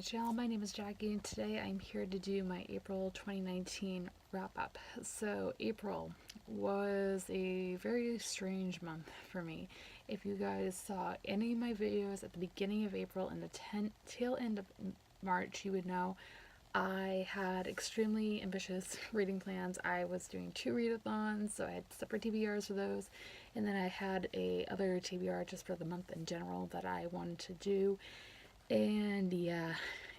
my channel. My name is Jackie and today I'm here to do my April 2019 wrap up. So April was a very strange month for me. If you guys saw any of my videos at the beginning of April and the tail end of March, you would know I had extremely ambitious reading plans. I was doing 2 readathons, so I had separate TBRs for those, and then I had a other TBR just for the month in general that I wanted to do. And yeah,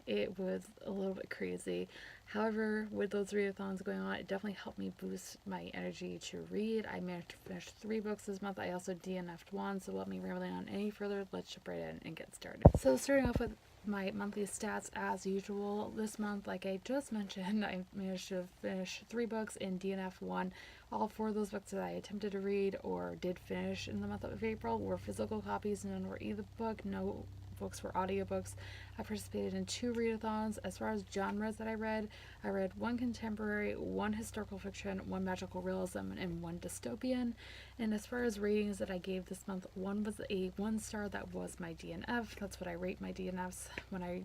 it was a little bit crazy. However, with those readathons going on, it definitely helped me boost my energy to read. I managed to finish 3 books this month. I also DNF'd one, so without me rambling on any further, let's jump right in and get started. So starting off with my monthly stats as usual. This month, like I just mentioned, I managed to finish 3 books and DNF one. All 4 of those books that I attempted to read or did finish in the month of April were physical copies, none were ebook, no books were audiobooks. I participated in 2 readathons. As far as genres that I read 1 contemporary, 1 historical fiction, 1 magical realism, and 1 dystopian. And as far as ratings that I gave this month, one was a 1 star. That was my DNF. That's what I rate my DNFs when I,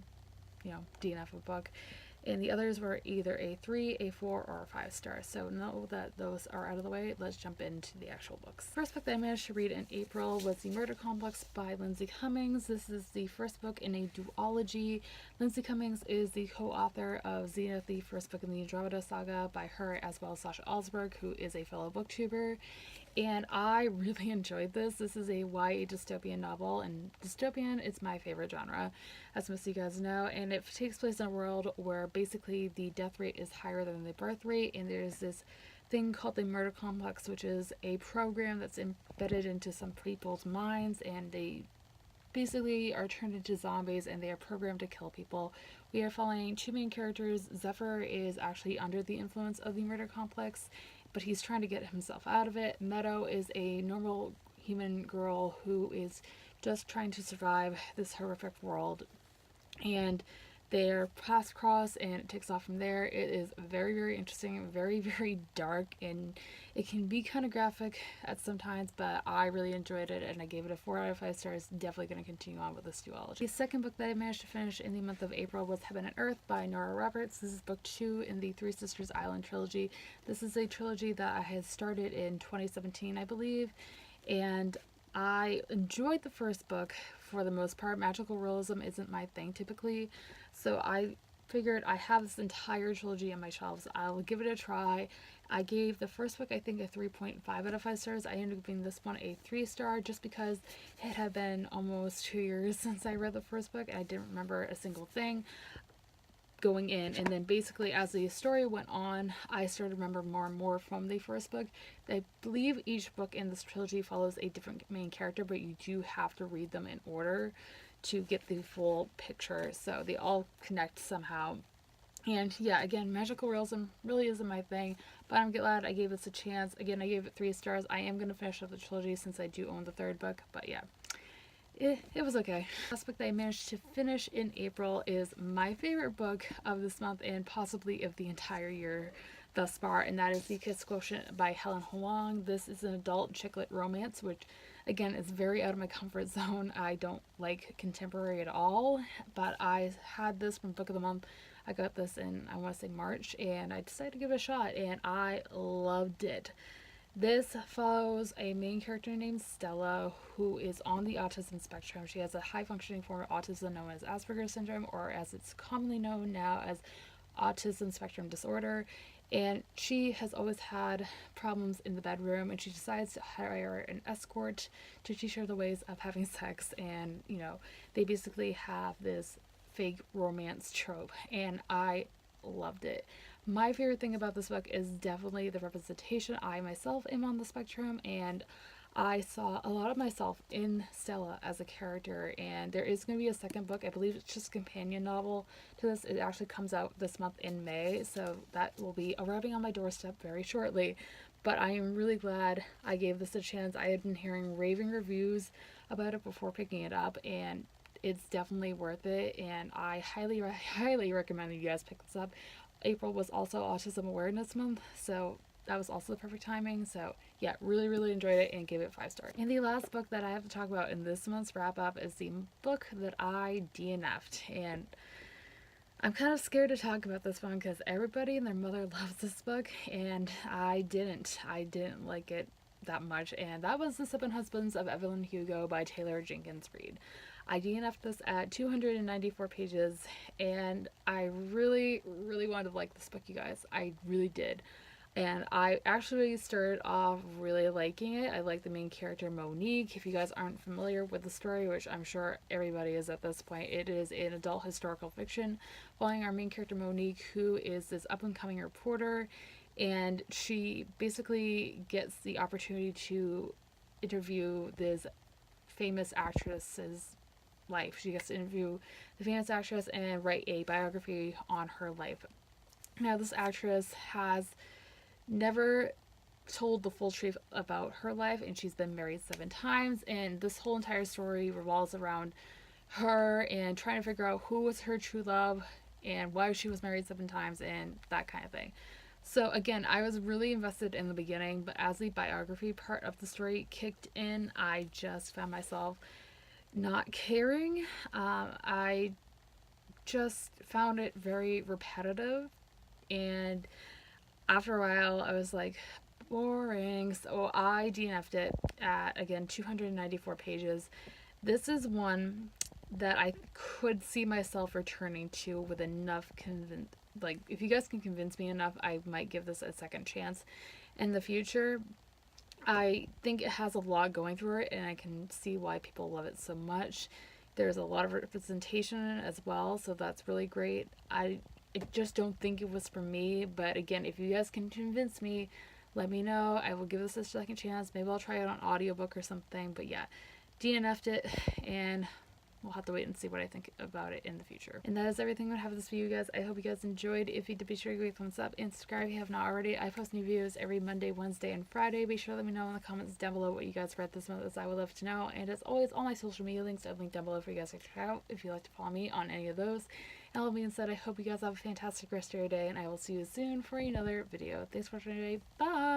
DNF a book. And the others were either a 3, a 4, or a 5 star. So now that those are out of the way, let's jump into the actual books. First book that I managed to read in April was The Murder Complex by Lindsay Cummings. This is the first book in a duology. Lindsay Cummings is the co-author of Zenith, the first book in the Andromeda saga by her, as well as Sasha Alsberg, who is a fellow booktuber. And I really enjoyed this. This is a YA dystopian novel, and dystopian is my favorite genre, as most of you guys know, and it takes place in a world where basically the death rate is higher than the birth rate, and there's this thing called the Murder Complex, which is a program that's embedded into some people's minds, and they basically are turned into zombies and they are programmed to kill people. We are following 2 main characters. Zephyr is actually under the influence of the Murder Complex, but he's trying to get himself out of it. Meadow is a normal human girl who is just trying to survive this horrific world, and their paths cross and it takes off from there. It is very, very interesting, very, very dark, and it can be kind of graphic at some times, but I really enjoyed it and I gave it a 4 out of 5 stars. Definitely going to continue on with this duology. The second book that I managed to finish in the month of April was Heaven and Earth by Nora Roberts. This is book 2 in the Three Sisters Island trilogy. This is a trilogy that I had started in 2017, I believe, and I enjoyed the first book for the most part. Magical realism isn't my thing typically, so I figured I have this entire trilogy on my shelves. I'll give it a try. I gave the first book, I think, a 3.5 out of 5 stars. I ended up giving this one a 3 star just because it had been almost 2 years since I read the first book and I didn't remember a single thing going in, and then basically as the story went on, I started to remember more and more from the first book. I believe each book in this trilogy follows a different main character, but you do have to read them in order to get the full picture, so they all connect somehow. And yeah, again, magical realism really isn't my thing, but I'm glad I gave this a chance. Again, I gave it 3 stars. I am going to finish up the trilogy since I do own the 3rd book, but yeah, it was okay. The last book that I managed to finish in April is my favorite book of this month and possibly of the entire year thus far, and that is The Kiss Quotient by Helen Hoang. This is an adult chick lit romance, which again is very out of my comfort zone. I don't like contemporary at all, but I had this from Book of the Month. I got this in, I want to say, March, and I decided to give it a shot, and I loved it. This follows a main character named Stella who is on the autism spectrum. She has a high functioning form of autism known as Asperger's syndrome, or as it's commonly known now as autism spectrum disorder. And she has always had problems in the bedroom, and she decides to hire an escort to teach her the ways of having sex. And they basically have this fake romance trope, and I loved it. My favorite thing about this book is definitely the representation. I myself am on the spectrum, and I saw a lot of myself in Stella as a character, and there is going to be a second book. I believe it's just a companion novel to this. It actually comes out this month in May, so that will be arriving on my doorstep very shortly. But I am really glad I gave this a chance. I had been hearing raving reviews about it before picking it up, and it's definitely worth it, and I highly, highly recommend that you guys pick this up. April was also Autism Awareness Month, so that was also the perfect timing. So yeah, really, really enjoyed it and gave it 5 stars. And the last book that I have to talk about in this month's wrap up is the book that I DNF'd. And I'm kind of scared to talk about this one because everybody and their mother loves this book, and I didn't. I didn't like it that much, and that was The Seven Husbands of Evelyn Hugo by Taylor Jenkins Reid. I DNF'd this at 294 pages, and I really, really wanted to like this book, you guys. I really did. And I actually started off really liking it. I like the main character, Monique. If you guys aren't familiar with the story, which I'm sure everybody is at this point, it is an adult historical fiction following our main character, Monique, who is this up and coming reporter. And she basically gets the opportunity to interview this famous actress's life. She gets to interview the famous actress and write a biography on her life. Now, this actress has never told the full truth about her life, and she's been married 7 times, and this whole entire story revolves around her and trying to figure out who was her true love and why she was married 7 times and that kind of thing. So again, I was really invested in the beginning, but as the biography part of the story kicked in, I just found myself not caring. I just found it very repetitive, and after a while, I was like, boring. So I DNF'd it at, again, 294 pages. This is one that I could see myself returning to with enough like, if you guys can convince me enough, I might give this a second chance in the future. I think it has a lot going through it, and I can see why people love it so much. There's a lot of representation in it as well, so that's really great. I just don't think it was for me, but again, if you guys can convince me, let me know. I will give this a second chance. Maybe I'll try it on audiobook or something, but yeah, DNF'd it, and we'll have to wait and see what I think about it in the future. And that is everything I have this video, guys. I hope you guys enjoyed. If you did, be sure to give a thumbs up and subscribe if you have not already. I post new videos every Monday, Wednesday, and Friday. Be sure to let me know in the comments down below what you guys read this month, as I would love to know. And as always, all my social media links are linked down below for you guys to check out if you'd like to follow me on any of those. And all being said, I hope you guys have a fantastic rest of your day, and I will see you soon for another video. Thanks for watching today. Bye!